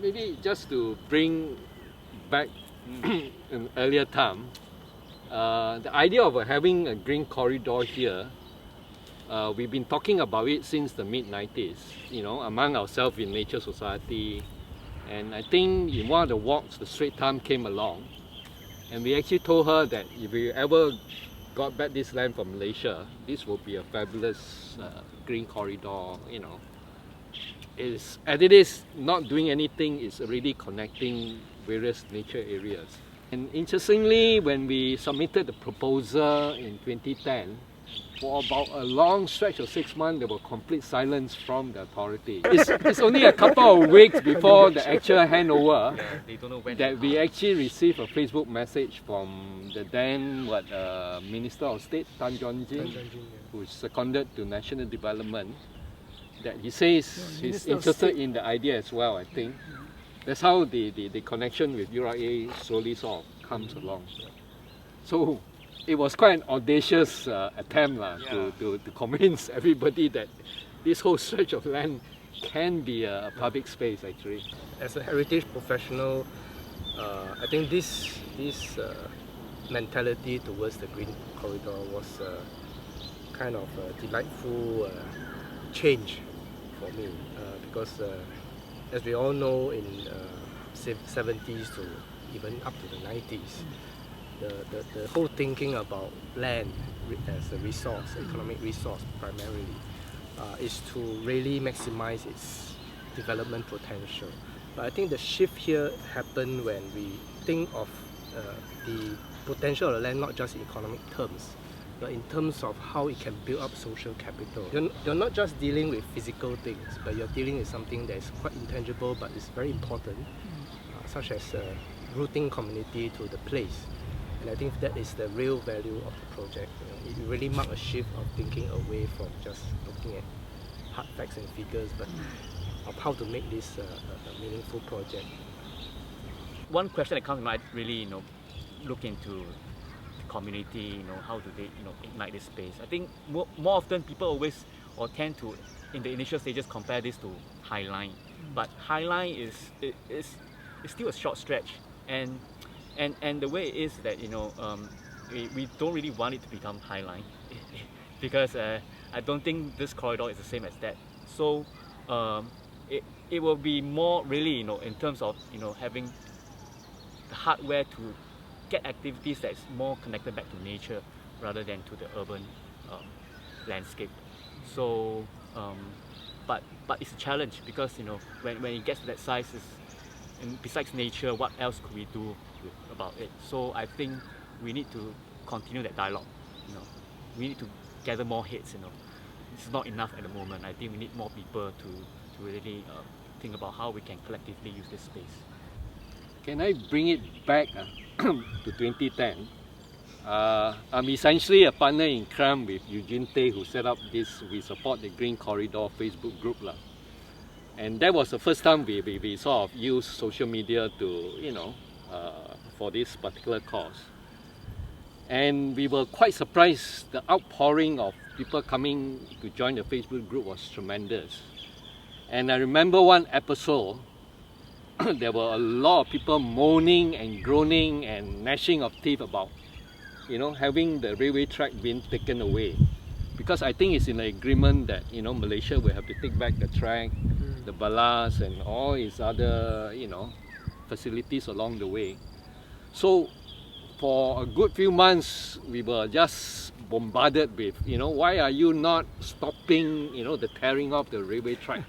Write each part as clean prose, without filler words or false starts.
maybe just to bring back an earlier time, the idea of having a green corridor here, we've been talking about it since the mid-90s, among ourselves in Nature Society. And I think in one of the walks, the Straits Times came along, and we actually told her that if we ever got back this land from Malaysia, this would be a fabulous green corridor, As it is not doing anything, it's already connecting various nature areas. And interestingly, when we submitted the proposal in 2010, for about a long stretch of 6 months, there was complete silence from the authority. It's only a couple of weeks before the actual handover that we actually received a Facebook message from the then Minister of State, Tanjong Pagar, who is seconded to National Development, that he says he's interested in the idea as well, I think. That's how the connection with URA slowly sort of comes along. So it was quite an audacious attempt to convince everybody that this whole stretch of land can be a public space actually. As a heritage professional, I think this mentality towards the green corridor was kind of a delightful change for me because as we all know, in 70s to even up to the 90s, the whole thinking about land as a resource, economic resource primarily, is to really maximize its development potential. But I think the shift here happened when we think of the potential of the land not just in economic terms, but in terms of how it can build up social capital. You're not just dealing with physical things, but you're dealing with something that is quite intangible but is very important, such as rooting community to the place. And I think that is the real value of the project. It really marked a shift of thinking away from just looking at hard facts and figures, but of how to make this a meaningful project. One question that comes to mind, really, look into the community. How do they, ignite this space? I think more often people always tend to, in the initial stages, compare this to High Line. But High Line is still a short stretch, and the way it is that we don't really want it to become High Line because I don't think this corridor is the same as that. So it will be more really in terms of having the hardware to get activities that is more connected back to nature rather than to the urban landscape. So but it's a challenge because when it gets to that size, and besides nature, what else could we do about it? So I think we need to continue that dialogue. We need to gather more heads. It's not enough at the moment. I think we need more people to really think about how we can collectively use this space. Can I bring it back to 2010? I'm essentially a partner in crime with Eugene Tay, who set up this We Support the Green Corridor Facebook group. And that was the first time we sort of used social media to, for this particular cause. And we were quite surprised. The outpouring of people coming to join the Facebook group was tremendous. And I remember one episode, there were a lot of people moaning and groaning and gnashing of teeth about, having the railway track being taken away. Because I think it's in the agreement that, Malaysia will have to take back the track, the balas and all its other, facilities along the way. So for a good few months, we were just bombarded with, why are you not stopping, the tearing of the railway track?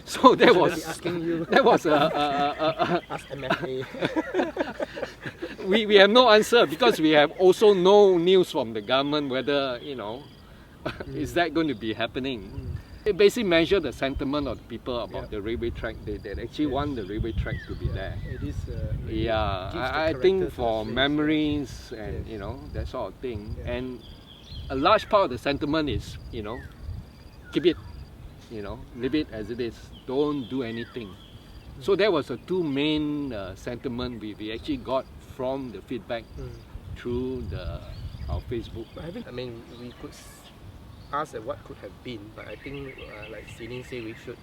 So that was asking you. That was Ask MFA. we have no answer because we have also no news from the government whether is that going to be happening. It basically measures the sentiment of the people about the railway track. They actually want the railway track to be there. It is. I think for memories and that sort of thing. And a large part of the sentiment is keep it. Leave it as it is. Don't do anything. So that was the two main sentiment we actually got from the feedback through our Facebook. I mean, we could ask what could have been, but I think, like Celine said, we should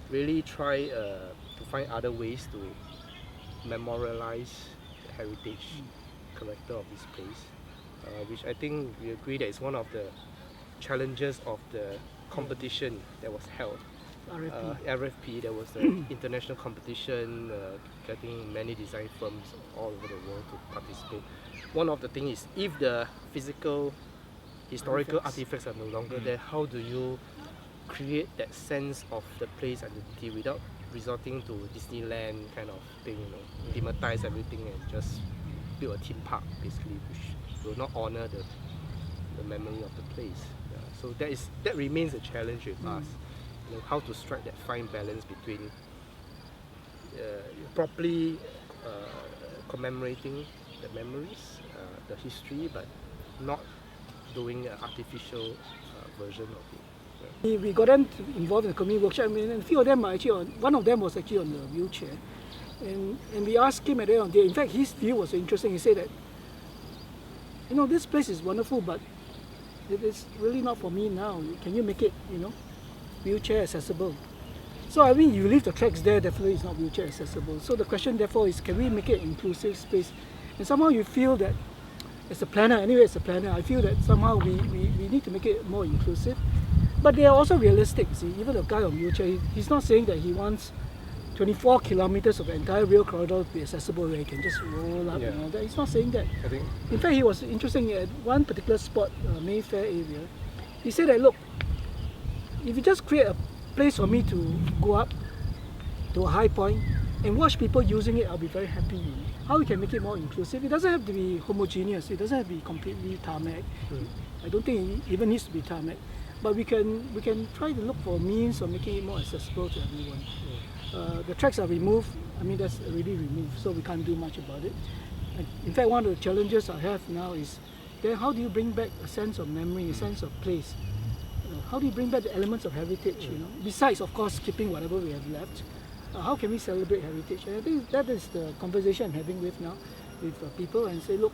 really try to find other ways to memorialize the heritage character of this place, which I think we agree that is one of the challenges of the competition that was held. RFP, there was an international competition, getting many design firms all over the world to participate. One of the things is, if the physical historical artifacts are no longer there, how do you create that sense of the place identity without resorting to Disneyland kind of thing, thematize everything and just build a theme park basically, which will not honor the memory of the place. So that remains a challenge with us. How to strike that fine balance between properly commemorating the memories, the history, but not doing an artificial version of it. We got them involved in the community workshop. I mean, a few of them are actually one of them was actually on the wheelchair. And we asked him at the end of the day, in fact, his view was interesting. He said that, this place is wonderful, but it is really not for me now. Can you make it, wheelchair accessible? So I mean, you leave the tracks there, definitely it's not wheelchair accessible. So the question therefore is, can we make it an inclusive space? And somehow you feel that, as a planner, I feel that somehow we need to make it more inclusive. But they are also realistic. See, even the guy on wheelchair, he's not saying that he wants 24 kilometers of the entire rail corridor to be accessible where he can just roll up and all that. He's not saying that. In fact, he was interesting at one particular spot, Mayfair area. He said that, look, if you just create a place for me to go up to a high point and watch people using it, I'll be very happy. How we can make it more inclusive? It doesn't have to be homogeneous. It doesn't have to be completely tarmac. I don't think it even needs to be tarmac. But we can try to look for means of making it more accessible to everyone. The tracks are removed. I mean, that's already removed, so we can't do much about it. In fact, one of the challenges I have now is, then how do you bring back a sense of memory, a sense of place? How do you bring back the elements of heritage? Besides, of course, keeping whatever we have left. How can we celebrate heritage? And I think that is the conversation I'm having with people, and say, look,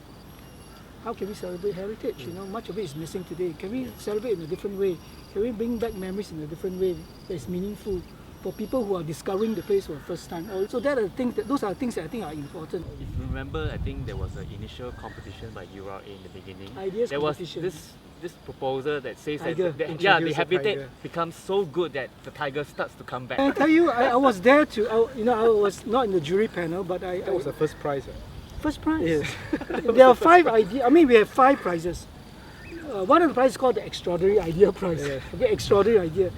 how can we celebrate heritage? Much of it is missing today. Can we celebrate in a different way? Can we bring back memories in a different way that is meaningful for people who are discovering the place for the first time? So those are things that I think are important. If you remember, I think there was an initial competition by URA in the beginning. Ideas there competition. was this proposal that says Tiger. that the habitat tiger. becomes so good that the tiger starts to come back. I tell you, I was there too. I was not in the jury panel, but That was the first prize. First prize. Yes. There are 5 ideas. I mean, we have 5 prizes. One of the prizes is called the Extraordinary Idea Prize. Yeah. Okay, extraordinary idea.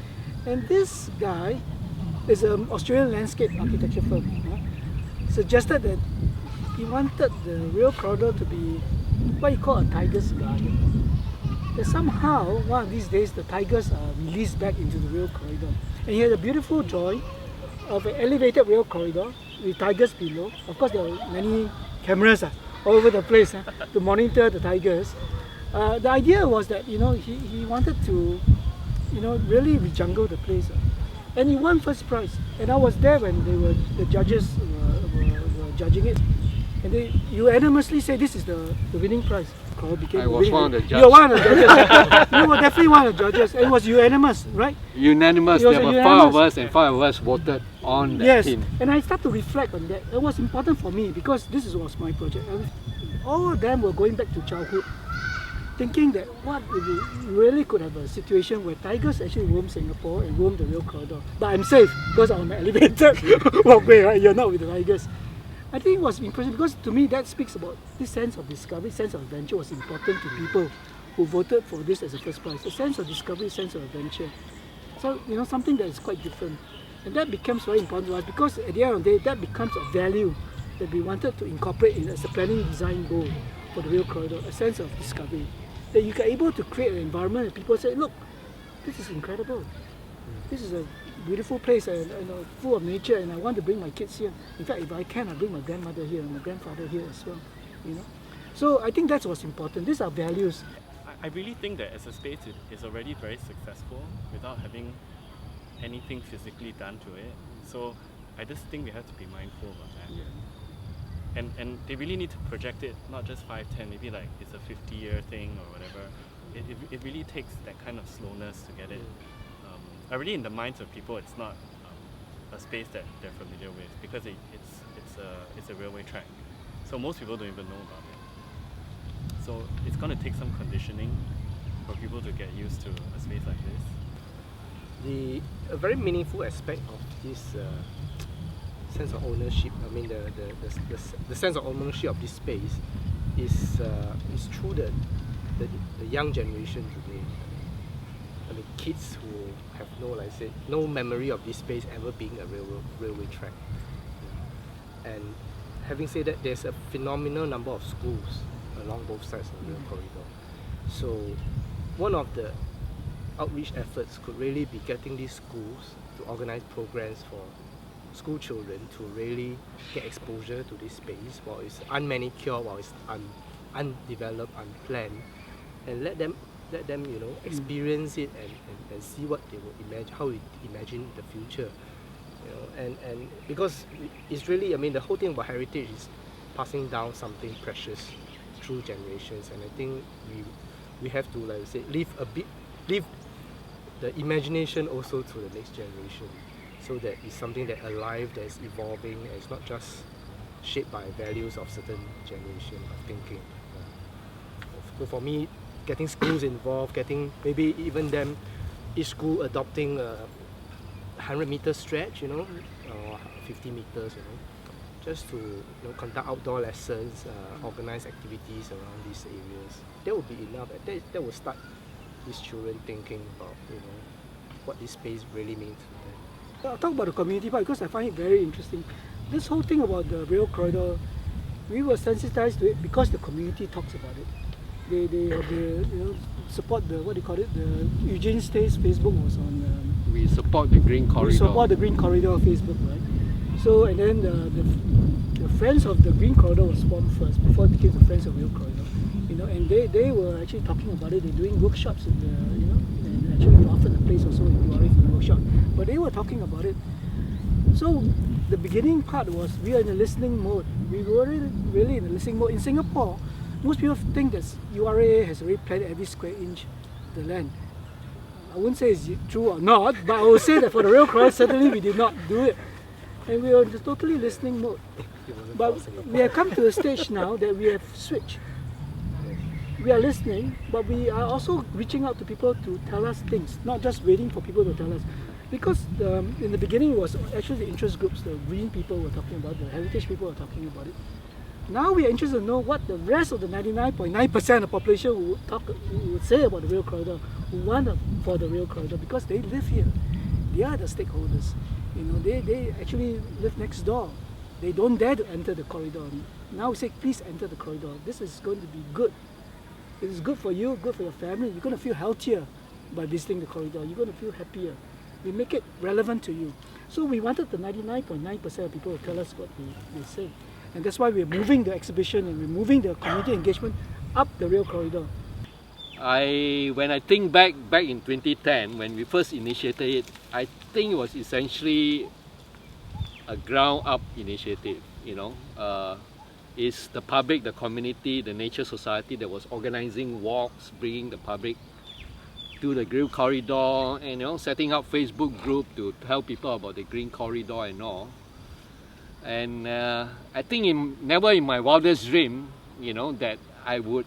And this guy is an Australian landscape architecture firm. Suggested that he wanted the rail corridor to be what he called a tiger's garden. That somehow, one of these days, the tigers are released back into the rail corridor. And he had a beautiful drawing of an elevated rail corridor with tigers below. Of course, there are many cameras all over the place to monitor the tigers. The idea was that he wanted to really rejungle the place, and he won first prize. And I was there when the judges were judging it, and they unanimously say this is the winning prize. I was one of the judges. You were one of the judges. You were definitely one of the judges. It was unanimous, right? Unanimous. It was There were unanimous. 5 of us, and 5 of us voted on that theme. And I started to reflect on that. It was important for me because this was my project. All of them were going back to childhood, thinking that what if we really could have a situation where tigers actually roam Singapore and roam the rail corridor. But I'm safe because I'm on an elevated walkway, right? You're not with the tigers. I think it was impressive because to me that speaks about this sense of discovery, sense of adventure was important to people who voted for this as a first prize. A sense of discovery, sense of adventure. So, something that is quite different. And that becomes very important to us because at the end of the day, that becomes a value that we wanted to incorporate in as a planning design goal for the rail corridor, a sense of discovery. That you are able to create an environment that people say, look, this is incredible. This is a beautiful place and full of nature, and I want to bring my kids here. In fact, if I can, I'll bring my grandmother here and my grandfather here as well. So I think that's what's important. These are values. I really think that as a space it is already very successful without having anything physically done to it. So I just think we have to be mindful about that. And they really need to project it, not just 5, 10, maybe like it's a 50-year thing or whatever. It really takes that kind of slowness to get it already in the minds of people. It's not a space that they're familiar with, because it's a railway track. So most people don't even know about it. So it's going to take some conditioning for people to get used to a space like this. A very meaningful aspect of this sense of ownership, I mean the sense of ownership of this space is through the young generation today. I mean, kids who have no memory of this space ever being a railway track. And having said that, there's a phenomenal number of schools along both sides of the rail corridor. So one of the outreach efforts could really be getting these schools to organize programs for school children to really get exposure to this space while it's unmanicured, while it's undeveloped, unplanned, and let them experience it and see what they will imagine, how they imagine the future. And because it's really, I mean, the whole thing about heritage is passing down something precious through generations, and I think we have to, like I say, leave the imagination also to the next generation, so that it's something that alive, that is evolving, and it's not just shaped by values of certain generation of thinking. So for me, getting schools involved, getting maybe even them, each school adopting a 100-meter stretch, or 50 meters, just to conduct outdoor lessons, organize activities around these areas. That would be enough. That will start these children thinking about what this space really means to them. I'll talk about the community part because I find it very interesting. This whole thing about the rail corridor, we were sensitized to it because the community talks about it. They support the, what do you call it, the Eugene Stays Facebook was on. We support the Green Corridor. We support the Green Corridor on Facebook, right? So, and then the Friends of the Green Corridor was formed first before it became the Friends of Rail Corridor. And they were actually talking about it. They're doing workshops in the, and actually offered a place also in URA for the workshop. But they were talking about it. So the beginning part was we are in a listening mode. We were really in a listening mode. In Singapore, most people think that URA has already planned every square inch of the land. I wouldn't say it's true or not, but I would say that for the rail corridor, certainly we did not do it. And we were in a totally listening mode. But we have come to a stage now that we have switched. We are listening, but we are also reaching out to people to tell us things, not just waiting for people to tell us. Because in the beginning it was actually the interest groups, the green people were talking about, the heritage people were talking about it. Now we are interested to know what the rest of the 99.9% of the population would say about the rail corridor, who want for the rail corridor, because they live here. They are the stakeholders. They actually live next door. They don't dare to enter the corridor. Now we say, please enter the corridor. This is going to be good. It is good for you, good for your family. You're going to feel healthier by visiting the corridor. You're going to feel happier. We make it relevant to you. So we wanted the 99.9% of people to tell us what they say. And that's why we're moving the exhibition and we're moving the community engagement up the rail corridor. When I think back in 2010, when we first initiated it, I think it was essentially a ground-up initiative. It's the public, the community, the nature society that was organizing walks, bringing the public to the Green Corridor, and setting up Facebook group to tell people about the Green Corridor and all. And I think never in my wildest dream, that I would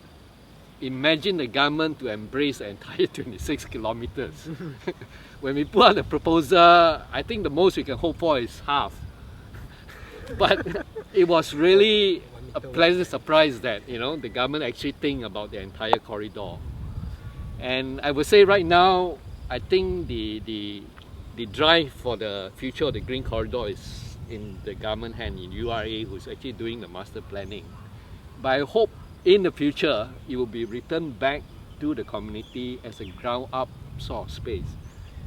imagine the government to embrace the entire 26 kilometers. When we put out the proposal, I think the most we can hope for is half. But it was really a pleasant surprise that the government actually think about the entire corridor. And I would say right now, I think the drive for the future of the Green Corridor is in the government hand, in URA, who's actually doing the master planning. But I hope in the future it will be returned back to the community as a ground-up sort of space.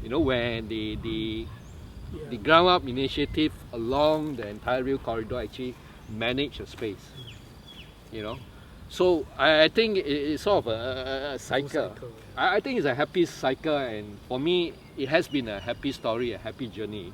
Where the ground-up initiative along the entire rail corridor actually manage a space. So I think it's sort of a cycle. I think it's a happy cycle, and for me, it has been a happy story, a happy journey.